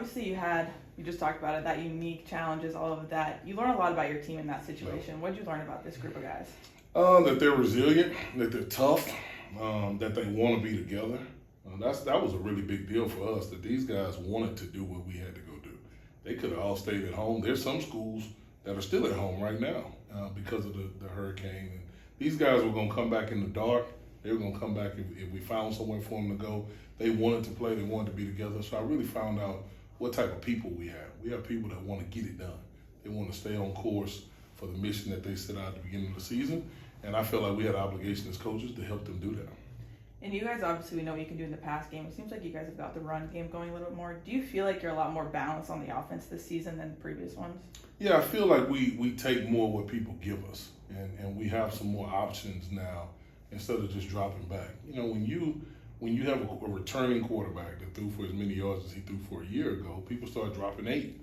obviously you just talked about it, that unique challenges, all of that. You learn a lot about your team in that situation. What did you learn about this group of guys? That they're resilient, that they're tough, that they want to be together. That was a really big deal for us, that these guys wanted to do what we had to go do. They could have all stayed at home. There's some schools that are still at home right now because of the hurricane. And these guys were going to come back in the dark. They were going to come back if we found somewhere for them to go. They wanted to play. They wanted to be together. So I really found out what type of people we have. We have people that want to get it done. They want to stay on course for the mission that they set out at the beginning of the season. And I felt like we had an obligation as coaches to help them do that. And you guys, obviously, we know what you can do in the pass game. It seems like you guys have got the run game going a little bit more. Do you feel like you're a lot more balanced on the offense this season than previous ones? Yeah, I feel like we take more what people give us, and we have some more options now instead of just dropping back. You know, when you have a returning quarterback that threw for as many yards as he threw for a year ago, people start dropping 8. You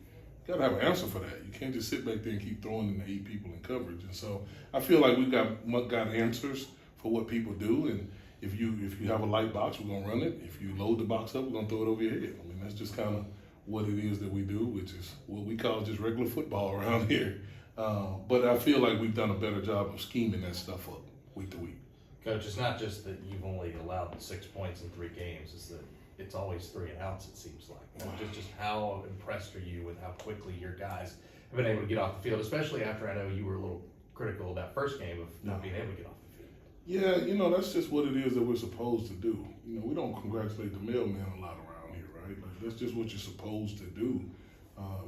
got to have an answer for that. You can't just sit back there and keep throwing in the 8 people in coverage. And so I feel like we've got answers for what people do. And if you have a light box, we're gonna run it. If you load the box up, we're gonna throw it over your head. I mean, that's just kind of what it is that we do, which is what we call just regular football around here. But I feel like we've done a better job of scheming that stuff up week to week. Coach, it's not just that you've only allowed 6 points in 3 games, it's that it's always 3 and outs, it seems like. Just how impressed are you with how quickly your guys have been able to get off the field, especially after I know you were a little critical of that first game of not being able to get off the field. Yeah, you know, that's just what it is that we're supposed to do. You know, we don't congratulate the mailman a lot around here, right? Like, that's just what you're supposed to do.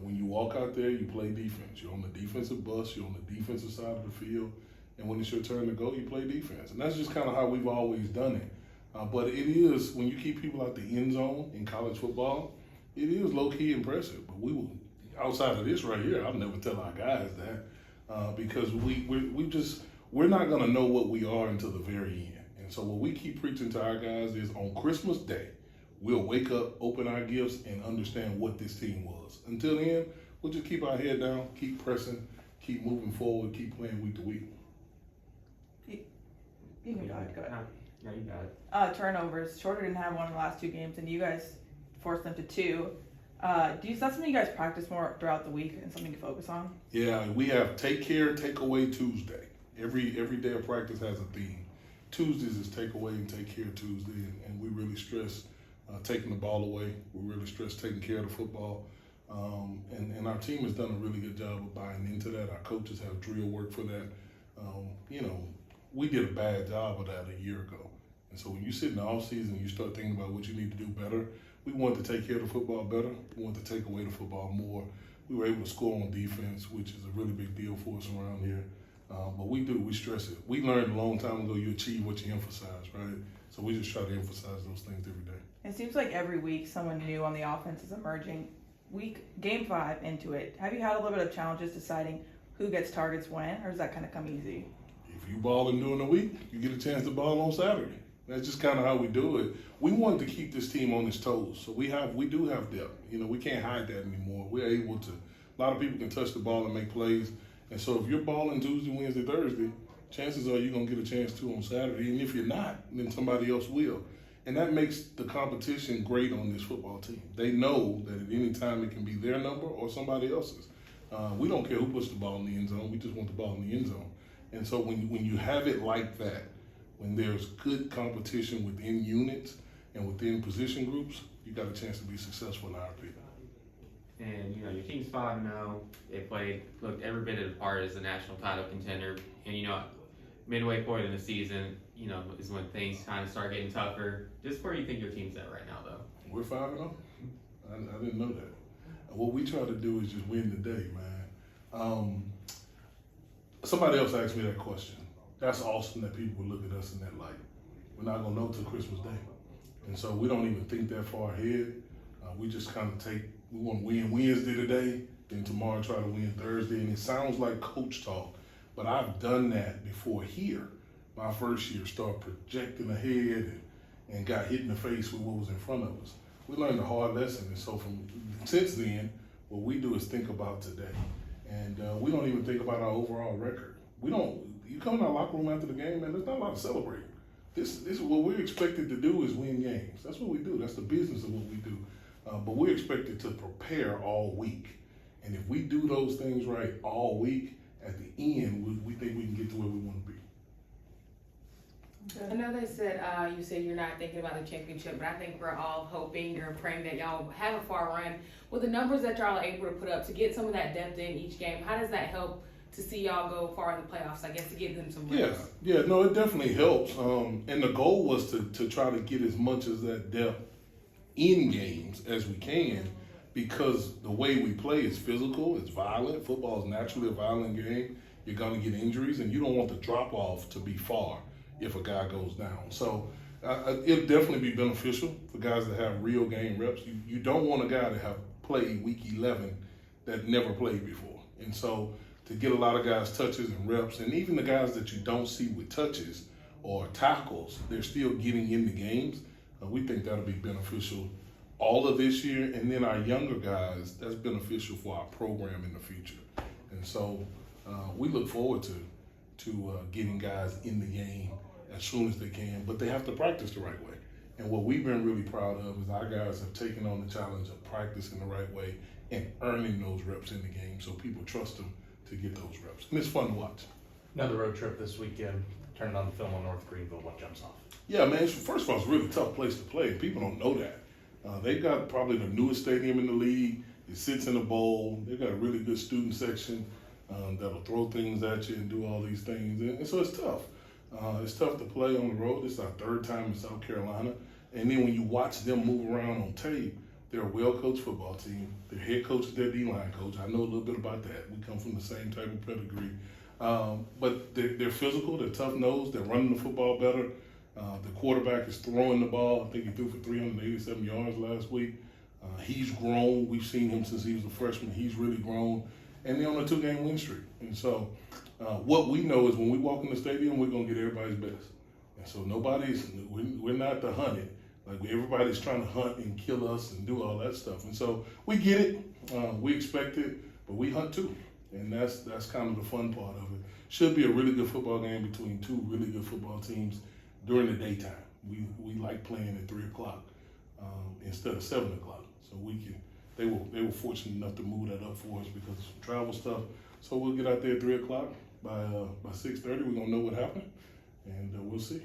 When you walk out there, you play defense. You're on the defensive bus, you're on the defensive side of the field, and when it's your turn to go, you play defense. And that's just kind of how we've always done it. But it is, when you keep people out the end zone in college football, it is low-key impressive. But we will, outside of this right here, I'll never tell our guys that because we're not going to know what we are until the very end. And so what we keep preaching to our guys is on Christmas Day, we'll wake up, open our gifts, and understand what this team was. Until then, we'll just keep our head down, keep pressing, keep moving forward, keep playing week to week. You can go ahead. Yeah, you got it. Turnovers. Shorter didn't have one in the last 2 games, and you guys forced them to 2. Is that something you guys practice more throughout the week and something to focus on? Yeah, we have take care, take away Tuesday. Every day of practice has a theme. Tuesdays is take away and take care Tuesday, and we really stress taking the ball away. We really stress taking care of the football. And our team has done a really good job of buying into that. Our coaches have drill work for that. We did a bad job of that a year ago. And so when you sit in the offseason and you start thinking about what you need to do better, we want to take care of the football better. We want to take away the football more. We were able to score on defense, which is a really big deal for us around here. But we stress it. We learned a long time ago you achieve what you emphasize, right? So we just try to emphasize those things every day. It seems like every week someone new on the offense is emerging. Game 5 into it, have you had a little bit of challenges deciding who gets targets when, or does that kind of come easy? If you balling during the week, you get a chance to ball on Saturday. That's just kind of how we do it. We wanted to keep this team on its toes, so we do have depth. You know, we can't hide that anymore. We're able to. A lot of people can touch the ball and make plays, and so if you're balling Tuesday, Wednesday, Thursday, chances are you're gonna get a chance to on Saturday. And if you're not, then somebody else will. And that makes the competition great on this football team. They know that at any time it can be their number or somebody else's. We don't care who puts the ball in the end zone. We just want the ball in the end zone. And so when you have it like that, when there's good competition within units and within position groups, you got a chance to be successful in our opinion. And your team's 5-0. They looked every bit of a part as a national title contender. And midway point in the season, is when things kind of start getting tougher. Just where do you think your team's at right now, though? We're 5-0. I didn't know that. What we try to do is just win the day, man. Somebody else asked me that question. That's awesome that people would look at us in that light. We're not gonna know till Christmas Day, and so we don't even think that far ahead. We just kind of we want to win Wednesday today, then tomorrow try to win Thursday, and it sounds like coach talk, but I've done that before here. My first year, start projecting ahead and got hit in the face with what was in front of us. We learned a hard lesson, and so since then, what we do is think about today. And we don't even think about our overall record. You come in our locker room after the game, man, there's not a lot to celebrate. This is what we're expected to do is win games. That's what we do. That's the business of what we do. but we're expected to prepare all week. And if we do those things right all week, at the end, we think we can get to where we want to be. I know they said, you said you're not thinking about the championship, but I think we're all hoping or praying that y'all have a far run. With the numbers that y'all are able to put up to get some of that depth in each game, how does that help to see y'all go far in the playoffs, I guess, to give them some reps? Yeah, no, it definitely helps. And the goal was to try to get as much as that depth in games as we can, because the way we play is physical, it's violent. Football is naturally a violent game. You're going to get injuries, and you don't want the drop-off to be far if a guy goes down. So it'll definitely be beneficial for guys that have real game reps. You don't want a guy to have played week 11 that never played before. And so to get a lot of guys touches and reps, and even the guys that you don't see with touches or tackles, they're still getting in the games. We think that'll be beneficial all of this year. And then our younger guys, that's beneficial for our program in the future. And so we look forward to getting guys in the game as soon as they can, but they have to practice the right way. And what we've been really proud of is our guys have taken on the challenge of practicing the right way and earning those reps in the game, so people trust them to get those reps. And it's fun to watch. Another road trip this weekend, turning on the film on North Greenville. What jumps off? Yeah, man, first of all, it's a really tough place to play. People don't know that. They've got probably the newest stadium in the league. It sits in a bowl. They've got a really good student section that'll throw things at you and do all these things. And so it's tough. It's tough to play on the road. It's our third time in South Carolina. And then when you watch them move around on tape, they're a well-coached football team. Their head coach is their D-line coach. I know a little bit about that. We come from the same type of pedigree. But they're physical. They're tough-nosed. They're running the football better. The quarterback is throwing the ball. I think he threw for 387 yards last week. He's grown. We've seen him since he was a freshman. He's really grown. And they're on a 2-game win streak. And so what we know is when we walk in the stadium, we're going to get everybody's best. And so we're not the hunted. Like everybody's trying to hunt and kill us and do all that stuff. And so we get it. We expect it, but we hunt too. And that's kind of the fun part of it. Should be a really good football game between two really good football teams during the daytime. We like playing at 3 o'clock instead of 7 o'clock. So they were fortunate enough to move that up for us because of some travel stuff. So we'll get out there at 3 o'clock. By 6:30, we're gonna know what happened, and we'll see.